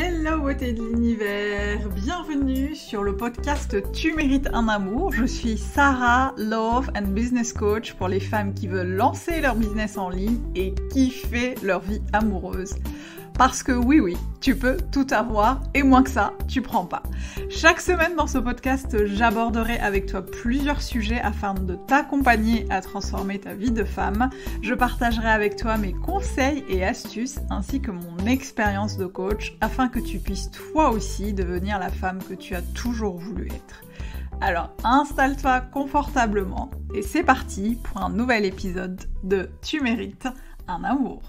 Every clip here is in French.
Hello beauté de l'univers, bienvenue sur le podcast Tu mérites un amour. Je suis Sarah, Love and Business Coach pour les femmes qui veulent lancer leur business en ligne et kiffer leur vie amoureuse. Parce que oui, tu peux tout avoir et moins que ça, tu prends pas. Chaque semaine dans ce podcast, j'aborderai avec toi plusieurs sujets afin de t'accompagner à transformer ta vie de femme. Je partagerai avec toi mes conseils et astuces ainsi que mon expérience de coach afin que tu puisses toi aussi devenir la femme que tu as toujours voulu être. Alors installe-toi confortablement et c'est parti pour un nouvel épisode de Tu mérites un amour.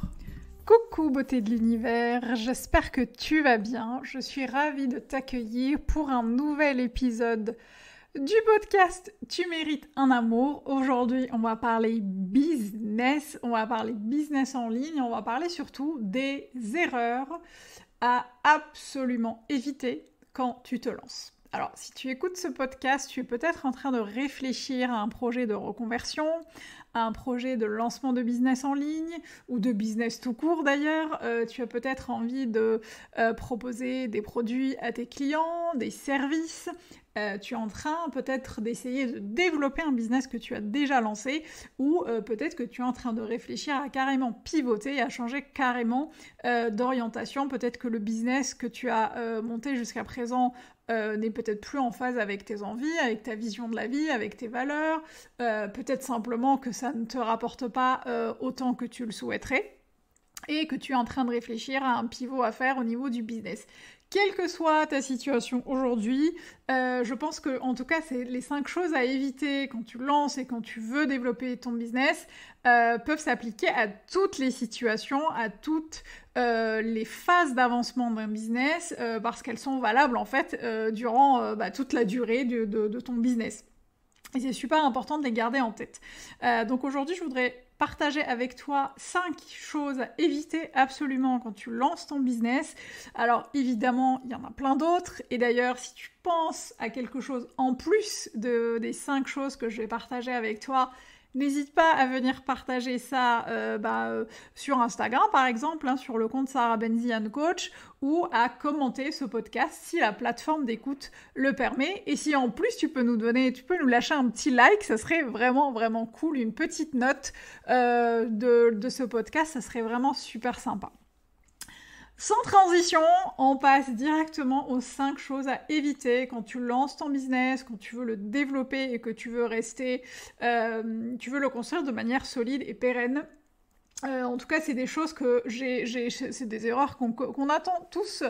Coucou beauté de l'univers, j'espère que tu vas bien. Je suis ravie de t'accueillir pour un nouvel épisode du podcast Tu mérites un amour. Aujourd'hui, on va parler business, on va parler business en ligne, on va parler surtout des erreurs à absolument éviter quand tu te lances. Alors, si tu écoutes ce podcast, tu es peut-être en train de réfléchir à un projet de reconversion, à un projet de lancement de business en ligne, ou de business tout court d'ailleurs. Tu as peut-être envie de proposer des produits à tes clients, des services. Tu es en train peut-être d'essayer de développer un business que tu as déjà lancé, ou peut-être que tu es en train de réfléchir à carrément pivoter, à changer carrément d'orientation. Peut-être que le business que tu as monté jusqu'à présent n'est peut-être plus en phase avec tes envies, avec ta vision de la vie, avec tes valeurs, peut-être simplement que ça ne te rapporte pas autant que tu le souhaiterais, et que tu es en train de réfléchir à un pivot à faire au niveau du business. Quelle que soit ta situation aujourd'hui, je pense que, en tout cas, c'est les 5 choses à éviter quand tu lances et quand tu veux développer ton business peuvent s'appliquer à toutes les situations, à toutes les phases d'avancement d'un business, parce qu'elles sont valables en fait durant toute la durée de ton business. Et c'est super important de les garder en tête. Donc aujourd'hui, je voudrais partager avec toi 5 choses à éviter absolument quand tu lances ton business. Alors évidemment, il y en a plein d'autres. Et d'ailleurs, si tu penses à quelque chose en plus des 5 choses que je vais partager avec toi, n'hésite pas à venir partager ça sur Instagram par exemple, sur le compte Sarah Benzian Coach, ou à commenter ce podcast si la plateforme d'écoute le permet. Et si en plus tu peux nous lâcher un petit like, ça serait vraiment vraiment cool, une petite note de ce podcast, ça serait vraiment super sympa. Sans transition, on passe directement aux 5 choses à éviter quand tu lances ton business, quand tu veux le développer et que tu veux tu veux le construire de manière solide et pérenne. En tout cas, c'est des choses que c'est des erreurs qu'on attend tous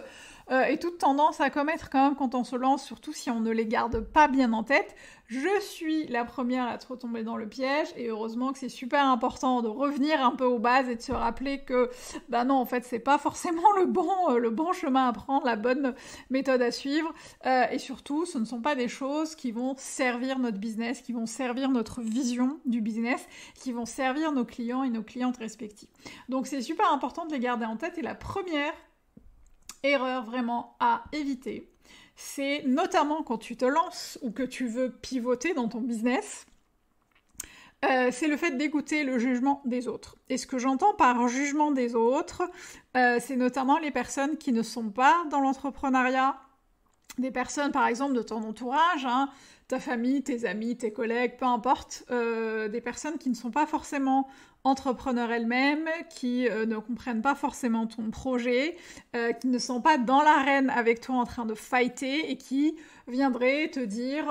et toute tendance à commettre quand même quand on se lance, surtout si on ne les garde pas bien en tête. Je suis la première à trop tomber dans le piège, et heureusement que c'est super important de revenir un peu aux bases et de se rappeler que non, en fait, c'est pas forcément le bon chemin à prendre, la bonne méthode à suivre, et surtout, ce ne sont pas des choses qui vont servir notre business, qui vont servir notre vision du business, qui vont servir nos clients et nos clientes respectives. Donc c'est super important de les garder en tête, et la première erreur vraiment à éviter, c'est notamment quand tu te lances ou que tu veux pivoter dans ton business, c'est le fait d'écouter le jugement des autres. Et ce que j'entends par jugement des autres, c'est notamment les personnes qui ne sont pas dans l'entrepreneuriat, des personnes par exemple de ton entourage, ta famille, tes amis, tes collègues, peu importe, des personnes qui ne sont pas forcément entrepreneurs elles-mêmes, qui ne comprennent pas forcément ton projet, qui ne sont pas dans l'arène avec toi en train de fighter, et qui viendraient te dire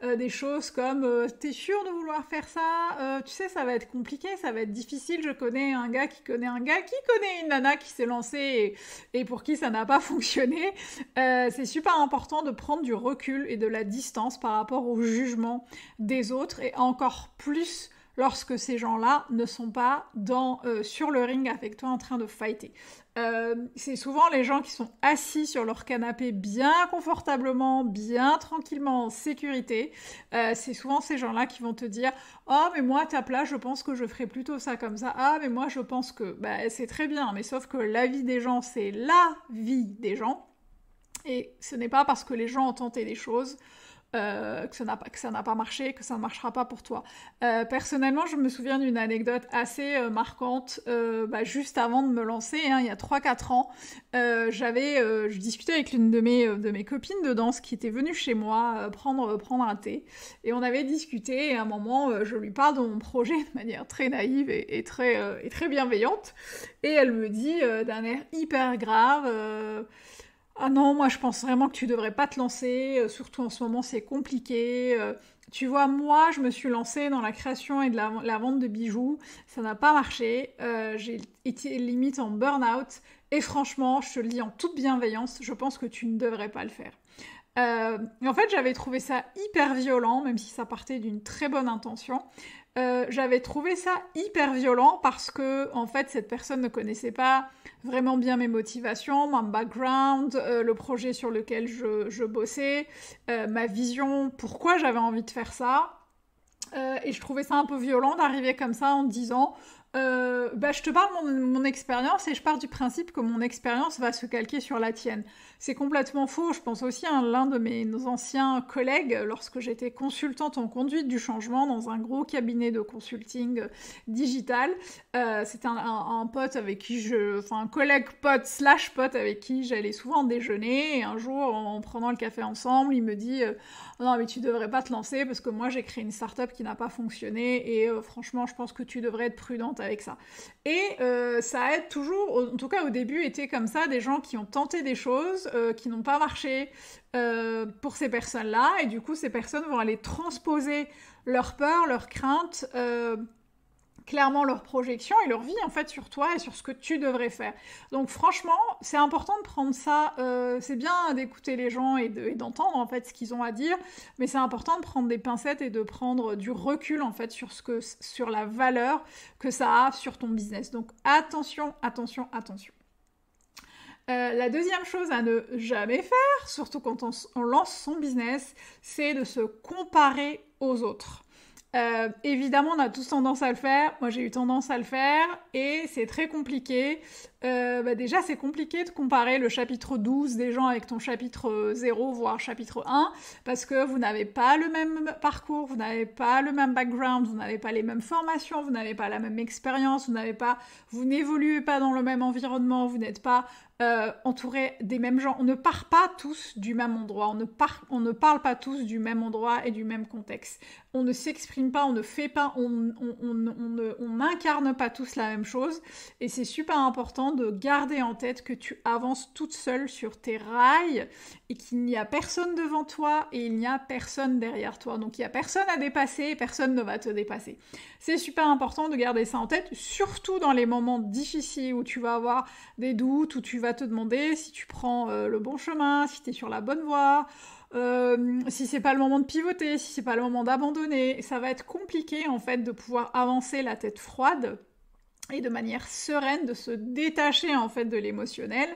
des choses comme t'es sûr de vouloir faire ça, tu sais ça va être compliqué, ça va être difficile, je connais un gars qui connaît une nana qui s'est lancée et pour qui ça n'a pas fonctionné. C'est super important de prendre du recul et de la distance par rapport au jugement des autres, et encore plus lorsque ces gens-là ne sont pas sur le ring avec toi en train de fighter. C'est souvent les gens qui sont assis sur leur canapé bien confortablement, bien tranquillement, en sécurité. C'est souvent ces gens-là qui vont te dire « Oh, mais moi, à ta place, je pense que je ferais plutôt ça comme ça. Ah, mais moi, je pense que... » c'est très bien, mais sauf que la vie des gens, c'est la vie des gens. Et ce n'est pas parce que les gens ont tenté des choses que ça n'a pas marché, que ça ne marchera pas pour toi. Personnellement, je me souviens d'une anecdote assez marquante, juste avant de me lancer, hein, il y a 3-4 ans. Je discutais avec l'une de mes copines de danse qui était venue chez moi prendre un thé. Et on avait discuté, et à un moment, je lui parle de mon projet de manière très naïve et très bienveillante. Et elle me dit d'un air hyper grave... Ah non, moi je pense vraiment que tu devrais pas te lancer, surtout en ce moment c'est compliqué. Tu vois, moi je me suis lancée dans la création et de la vente de bijoux, ça n'a pas marché, j'ai été limite en burn-out, et franchement, je te le dis en toute bienveillance, je pense que tu ne devrais pas le faire. En fait, j'avais trouvé ça hyper violent, même si ça partait d'une très bonne intention. J'avais trouvé ça hyper violent parce que, en fait, cette personne ne connaissait pas vraiment bien mes motivations, mon background, le projet sur lequel je bossais, ma vision, pourquoi j'avais envie de faire ça. Et je trouvais ça un peu violent d'arriver comme ça en te disant je te parle de mon expérience et je pars du principe que mon expérience va se calquer sur la tienne. C'est complètement faux. Je pense aussi à l'un de mes anciens collègues lorsque j'étais consultante en conduite du changement dans un gros cabinet de consulting digital. C'était un pote avec qui un collègue pote / pote avec qui j'allais souvent déjeuner, et un jour en prenant le café ensemble, il me dit non mais tu devrais pas te lancer parce que moi j'ai créé une start-up qui n'a pas fonctionné et franchement je pense que tu devrais être prudente avec ça. Et ça a toujours, en tout cas au début, été comme ça, des gens qui ont tenté des choses, qui n'ont pas marché pour ces personnes-là, et du coup ces personnes vont aller transposer leurs peurs, leurs craintes, clairement leur projection et leur vie en fait sur toi et sur ce que tu devrais faire. Donc franchement, c'est important de prendre ça, c'est bien d'écouter les gens et d'entendre en fait ce qu'ils ont à dire, mais c'est important de prendre des pincettes et de prendre du recul en fait sur la valeur que ça a sur ton business. Donc attention, attention, attention. La deuxième chose à ne jamais faire, surtout quand on lance son business, c'est de se comparer aux autres. Évidemment, on a tous tendance à le faire. Moi, j'ai eu tendance à le faire et c'est très compliqué. Déjà, c'est compliqué de comparer le chapitre 12 des gens avec ton chapitre 0, voire chapitre 1, parce que vous n'avez pas le même parcours, vous n'avez pas le même background, vous n'avez pas les mêmes formations, vous n'avez pas la même expérience, vous n'évoluez pas dans le même environnement, vous n'êtes pas entouré des mêmes gens. On ne part pas tous du même endroit, on ne parle pas tous du même endroit et du même contexte. On ne s'exprime pas, on ne fait pas, on n'incarne pas tous la même chose, et c'est super important de garder en tête que tu avances toute seule sur tes rails et qu'il n'y a personne devant toi et il n'y a personne derrière toi. Donc il n'y a personne à dépasser et personne ne va te dépasser. C'est super important de garder ça en tête, surtout dans les moments difficiles où tu vas avoir des doutes, où tu vas te demander si tu prends le bon chemin, si tu es sur la bonne voie, si c'est pas le moment de pivoter, si c'est pas le moment d'abandonner. Ça va être compliqué en fait de pouvoir avancer la tête froide et de manière sereine, de se détacher en fait de l'émotionnel.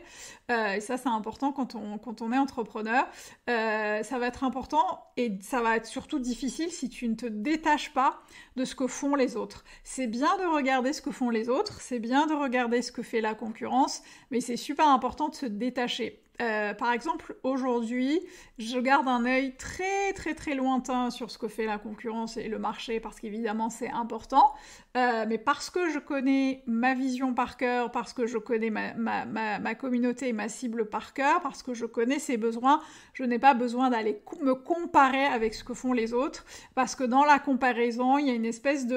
Et ça, c'est important quand on est entrepreneur. Ça va être important et ça va être surtout difficile si tu ne te détaches pas de ce que font les autres. C'est bien de regarder ce que font les autres, c'est bien de regarder ce que fait la concurrence, mais c'est super important de se détacher. Par exemple, aujourd'hui, je garde un œil très très très lointain sur ce que fait la concurrence et le marché, parce qu'évidemment c'est important, mais parce que je connais ma vision par cœur, parce que je connais ma communauté et ma cible par cœur, parce que je connais ses besoins, je n'ai pas besoin d'aller me comparer avec ce que font les autres, parce que dans la comparaison, il y a une espèce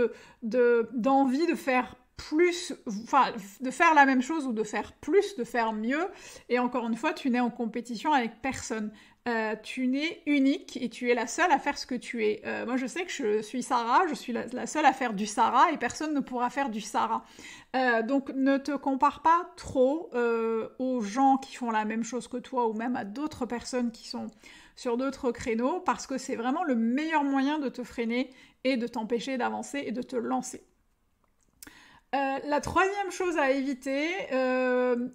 d'envie de faire plus, enfin, de faire la même chose ou de faire plus, de faire mieux. Et encore une fois, tu n'es en compétition avec personne. Tu n'es unique et tu es la seule à faire ce que tu es. Moi, je sais que je suis Sarah, je suis la seule à faire du Sarah et personne ne pourra faire du Sarah. Donc, ne te compare pas trop aux gens qui font la même chose que toi ou même à d'autres personnes qui sont sur d'autres créneaux, parce que c'est vraiment le meilleur moyen de te freiner et de t'empêcher d'avancer et de te lancer. La troisième chose à éviter,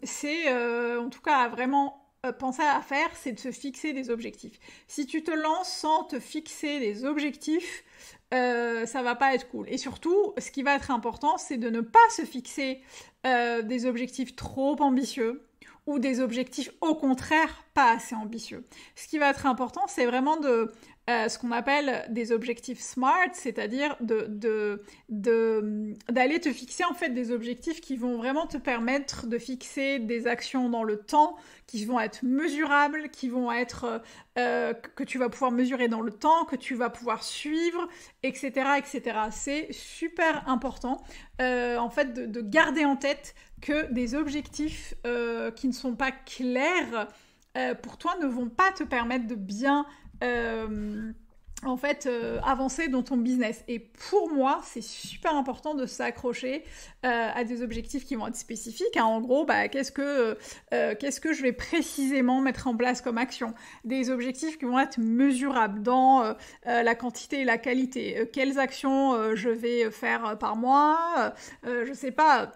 c'est, en tout cas à vraiment penser à faire, c'est de se fixer des objectifs. Si tu te lances sans te fixer des objectifs, ça va pas être cool. Et surtout, ce qui va être important, c'est de ne pas se fixer des objectifs trop ambitieux ou des objectifs au contraire pas assez ambitieux. Ce qui va être important, c'est vraiment ce qu'on appelle des objectifs SMART, c'est-à-dire d'aller te fixer en fait des objectifs qui vont vraiment te permettre de fixer des actions dans le temps, qui vont être mesurables, qui vont être que tu vas pouvoir mesurer dans le temps, que tu vas pouvoir suivre, etc., etc. C'est super important en fait de garder en tête que des objectifs qui ne sont pas clairs pour toi ne vont pas te permettre de bien avancer dans ton business. Et pour moi, c'est super important de s'accrocher à des objectifs qui vont être spécifiques. Hein. En gros, qu'est-ce que je vais précisément mettre en place comme action? Des objectifs qui vont être mesurables dans la quantité et la qualité. Quelles actions je vais faire par mois? Je sais pas.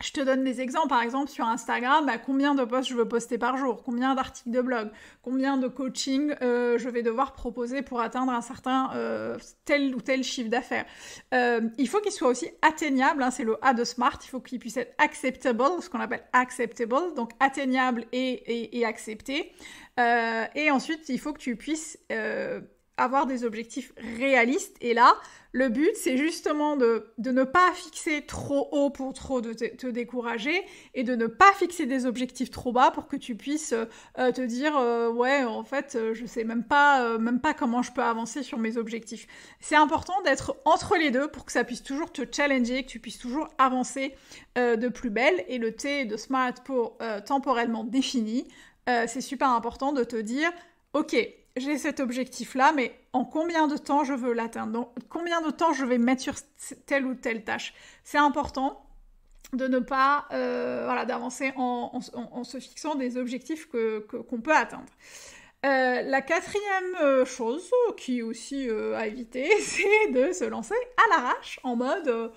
Je te donne des exemples, par exemple sur Instagram, combien de posts je veux poster par jour, combien d'articles de blog, combien de coaching je vais devoir proposer pour atteindre un certain tel ou tel chiffre d'affaires. Il faut qu'il soit aussi atteignable, hein, c'est le A de SMART, il faut qu'il puisse être acceptable, ce qu'on appelle acceptable, donc atteignable et accepté. Et ensuite, il faut que tu puisses avoir des objectifs réalistes. Et là, le but, c'est justement de ne pas fixer trop haut pour trop te décourager et de ne pas fixer des objectifs trop bas pour que tu puisses te dire ouais, en fait, je sais même pas comment je peux avancer sur mes objectifs. C'est important d'être entre les deux pour que ça puisse toujours te challenger, que tu puisses toujours avancer de plus belle. Et le T de SMART pour temporellement défini, c'est super important de te dire ok, j'ai cet objectif-là, mais en combien de temps je veux l'atteindre? Donc, combien de temps je vais mettre sur telle ou telle tâche? C'est important de ne pas d'avancer en se fixant des objectifs qu'on peut atteindre. La quatrième chose qui est aussi à éviter, c'est de se lancer à l'arrache, en mode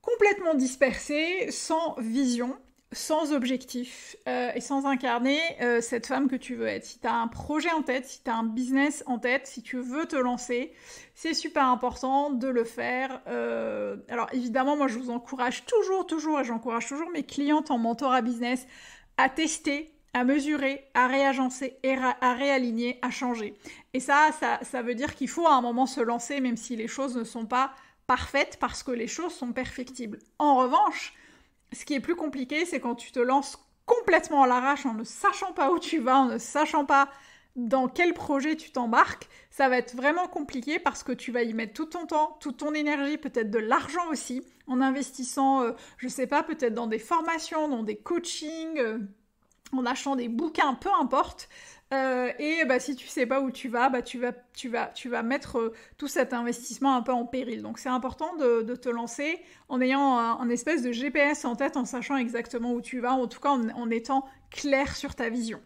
complètement dispersé, sans vision, sans objectif et sans incarner cette femme que tu veux être. Si tu as un projet en tête, si tu as un business en tête, si tu veux te lancer, c'est super important de le faire. Alors évidemment, moi je vous encourage toujours, et j'encourage toujours mes clientes en mentorat business à tester, à mesurer, à réagencer, et à réaligner, à changer. Et ça veut dire qu'il faut à un moment se lancer, même si les choses ne sont pas parfaites, parce que les choses sont perfectibles. En revanche, ce qui est plus compliqué, c'est quand tu te lances complètement à l'arrache en ne sachant pas où tu vas, en ne sachant pas dans quel projet tu t'embarques. Ça va être vraiment compliqué parce que tu vas y mettre tout ton temps, toute ton énergie, peut-être de l'argent aussi, en investissant, je sais pas, peut-être dans des formations, dans des coachings, en achetant des bouquins, peu importe. Et si tu sais pas où tu vas, tu vas mettre tout cet investissement un peu en péril. Donc c'est important de te lancer en ayant un espèce de GPS en tête, en sachant exactement où tu vas, en tout cas en étant clair sur ta vision.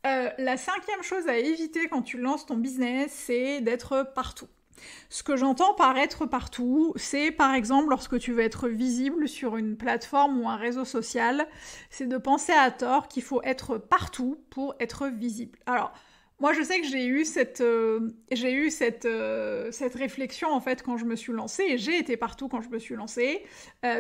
La cinquième chose à éviter quand tu lances ton business, c'est d'être partout. Ce que j'entends par être partout, c'est par exemple lorsque tu veux être visible sur une plateforme ou un réseau social, c'est de penser à tort qu'il faut être partout pour être visible. Alors, moi je sais que j'ai eu cette réflexion en fait quand je me suis lancée, et j'ai été partout quand je me suis lancée,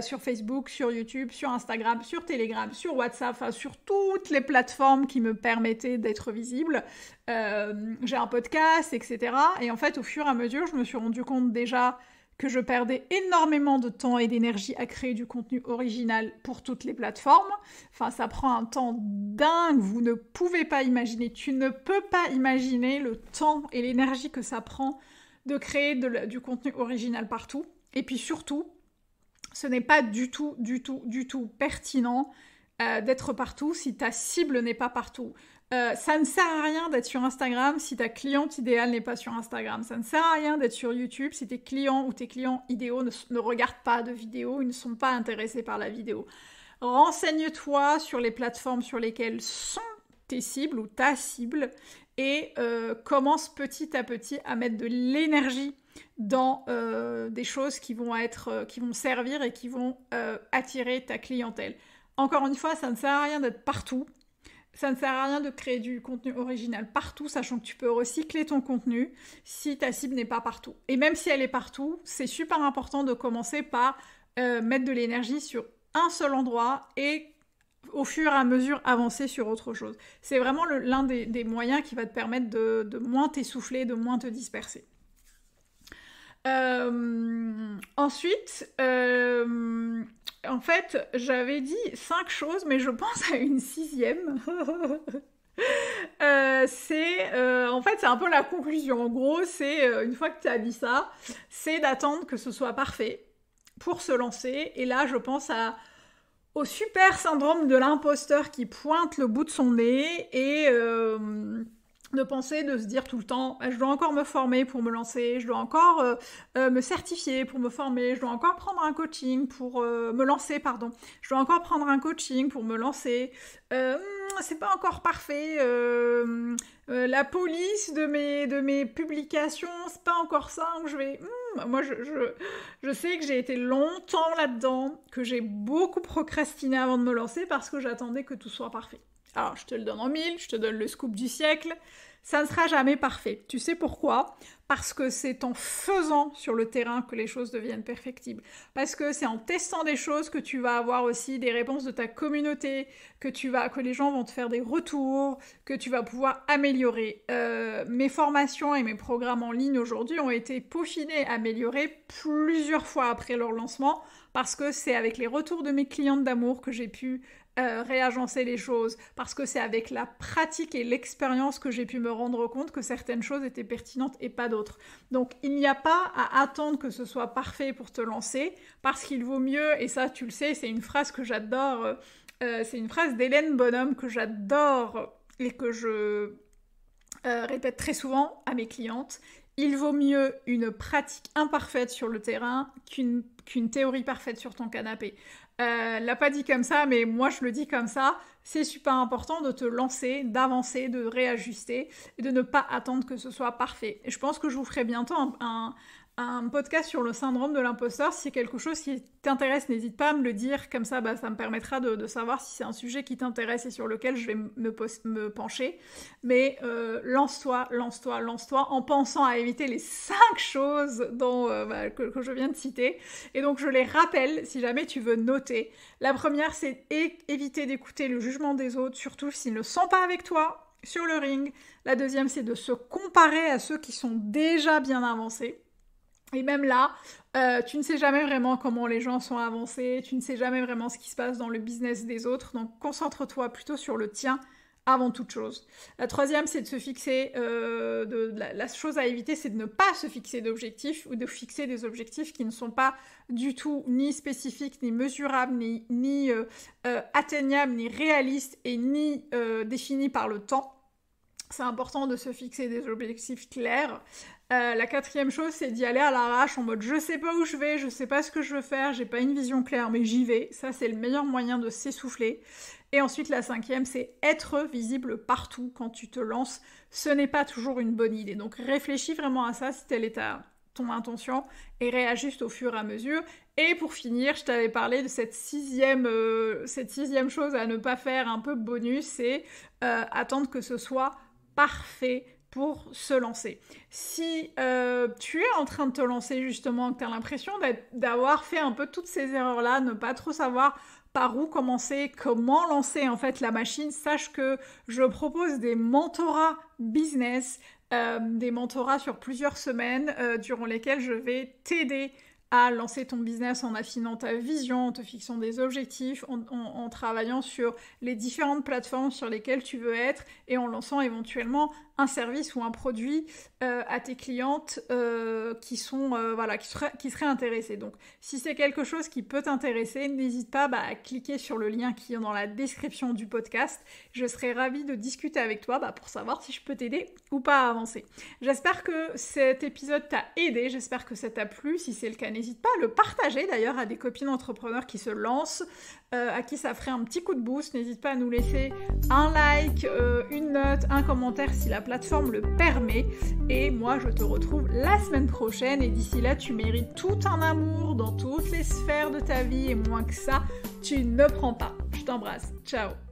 sur Facebook, sur YouTube, sur Instagram, sur Telegram, sur WhatsApp, enfin sur toutes les plateformes qui me permettaient d'être visible. J'ai un podcast, etc. Et en fait, au fur et à mesure, je me suis rendu compte déjà que je perdais énormément de temps et d'énergie à créer du contenu original pour toutes les plateformes. Enfin, ça prend un temps dingue, vous ne pouvez pas imaginer, tu ne peux pas imaginer le temps et l'énergie que ça prend de créer du contenu original partout. Et puis surtout, ce n'est pas du tout pertinent d'être partout si ta cible n'est pas partout. Ça ne sert à rien d'être sur Instagram si ta cliente idéale n'est pas sur Instagram. Ça ne sert à rien d'être sur YouTube si tes clients ou tes clients idéaux ne regardent pas de vidéos, ils ne sont pas intéressés par la vidéo. Renseigne-toi sur les plateformes sur lesquelles sont tes cibles ou ta cible et commence petit à petit à mettre de l'énergie dans des choses qui vont servir et qui vont attirer ta clientèle. Encore une fois, ça ne sert à rien d'être partout. Ça ne sert à rien de créer du contenu original partout, sachant que tu peux recycler ton contenu si ta cible n'est pas partout. Et même si elle est partout, c'est super important de commencer par mettre de l'énergie sur un seul endroit et au fur et à mesure avancer sur autre chose. C'est vraiment l'un des moyens qui va te permettre de moins t'essouffler, de moins te disperser. Ensuite, en fait, j'avais dit 5 choses, mais je pense à une 6e. En fait, c'est un peu la conclusion. En gros, c'est, une fois que tu as dit ça, c'est d'attendre que ce soit parfait pour se lancer. Et là, je pense au super syndrome de l'imposteur qui pointe le bout de son nez et de se dire tout le temps, je dois encore me former pour me lancer, je dois encore me certifier pour me former, je dois encore prendre un coaching pour me lancer, je dois encore prendre un coaching pour me lancer, c'est pas encore parfait, la police de mes publications, c'est pas encore ça, donc je vais... Moi, je sais que j'ai été longtemps là-dedans, que j'ai beaucoup procrastiné avant de me lancer parce que j'attendais que tout soit parfait. Alors, je te le donne en 1000, je te donne le scoop du siècle, ça ne sera jamais parfait. Tu sais pourquoi ? Parce que c'est en faisant sur le terrain que les choses deviennent perfectibles. Parce que c'est en testant des choses que tu vas avoir aussi des réponses de ta communauté, que les gens vont te faire des retours, que tu vas pouvoir améliorer. Mes formations et mes programmes en ligne aujourd'hui ont été peaufinés, améliorés plusieurs fois après leur lancement, parce que c'est avec les retours de mes clientes d'amour que j'ai pu réagencer les choses, parce que c'est avec la pratique et l'expérience que j'ai pu me rendre compte que certaines choses étaient pertinentes et pas d'autres. Donc il n'y a pas à attendre que ce soit parfait pour te lancer, parce qu'il vaut mieux, et ça tu le sais, c'est une phrase que j'adore, c'est une phrase d'Hélène Bonhomme que j'adore et que je répète très souvent à mes clientes. Il vaut mieux une pratique imparfaite sur le terrain qu'une théorie parfaite sur ton canapé. L'a pas dit comme ça, mais moi je le dis comme ça. C'est super important de te lancer, d'avancer, de réajuster et de ne pas attendre que ce soit parfait. Et je pense que je vous ferai bientôt un podcast sur le syndrome de l'imposteur. Si c'est quelque chose qui t'intéresse, n'hésite pas à me le dire, comme ça ça me permettra de savoir si c'est un sujet qui t'intéresse et sur lequel je vais me pencher. Mais lance-toi en pensant à éviter les 5 choses que je viens de citer. Et donc je les rappelle si jamais tu veux noter. La première, c'est éviter d'écouter le jugement des autres, surtout s'ils ne sont pas avec toi sur le ring. La deuxième, c'est de se comparer à ceux qui sont déjà bien avancés. Et même là, tu ne sais jamais vraiment comment les gens sont avancés, tu ne sais jamais vraiment ce qui se passe dans le business des autres, donc concentre-toi plutôt sur le tien avant toute chose. La troisième, c'est de se fixer, la chose à éviter, c'est de ne pas se fixer d'objectifs ou de fixer des objectifs qui ne sont pas du tout ni spécifiques, ni mesurables, ni atteignables, ni réalistes et ni définis par le temps. C'est important de se fixer des objectifs clairs. La quatrième chose, c'est d'y aller à l'arrache en mode je sais pas où je vais, je sais pas ce que je veux faire, j'ai pas une vision claire, mais j'y vais. Ça, c'est le meilleur moyen de s'essouffler. Et ensuite, la cinquième, c'est être visible partout quand tu te lances. Ce n'est pas toujours une bonne idée. Donc, réfléchis vraiment à ça si telle est ton intention et réajuste au fur et à mesure. Et pour finir, je t'avais parlé de cette sixième chose à ne pas faire, un peu bonus, c'est attendre que ce soit parfait pour se lancer. Si tu es en train de te lancer justement, que tu as l'impression d'avoir fait un peu toutes ces erreurs-là, ne pas trop savoir par où commencer, comment lancer en fait la machine, sache que je propose des mentorats business, des mentorats sur plusieurs semaines durant lesquels je vais t'aider à lancer ton business en affinant ta vision, en te fixant des objectifs, en travaillant sur les différentes plateformes sur lesquelles tu veux être et en lançant éventuellement un service ou un produit à tes clientes qui seraient intéressées. Donc, si c'est quelque chose qui peut t'intéresser, n'hésite pas à cliquer sur le lien qui est dans la description du podcast. Je serai ravie de discuter avec toi pour savoir si je peux t'aider ou pas à avancer. J'espère que cet épisode t'a aidé, j'espère que ça t'a plu. Si c'est le cas, n'hésite pas à le partager d'ailleurs à des copines entrepreneurs qui se lancent, à qui ça ferait un petit coup de boost. N'hésite pas à nous laisser un like, une note, un commentaire si la plateforme le permet. Et moi, je te retrouve la semaine prochaine. Et d'ici là, tu mérites tout un amour dans toutes les sphères de ta vie. Et moins que ça, tu ne prends pas. Je t'embrasse. Ciao.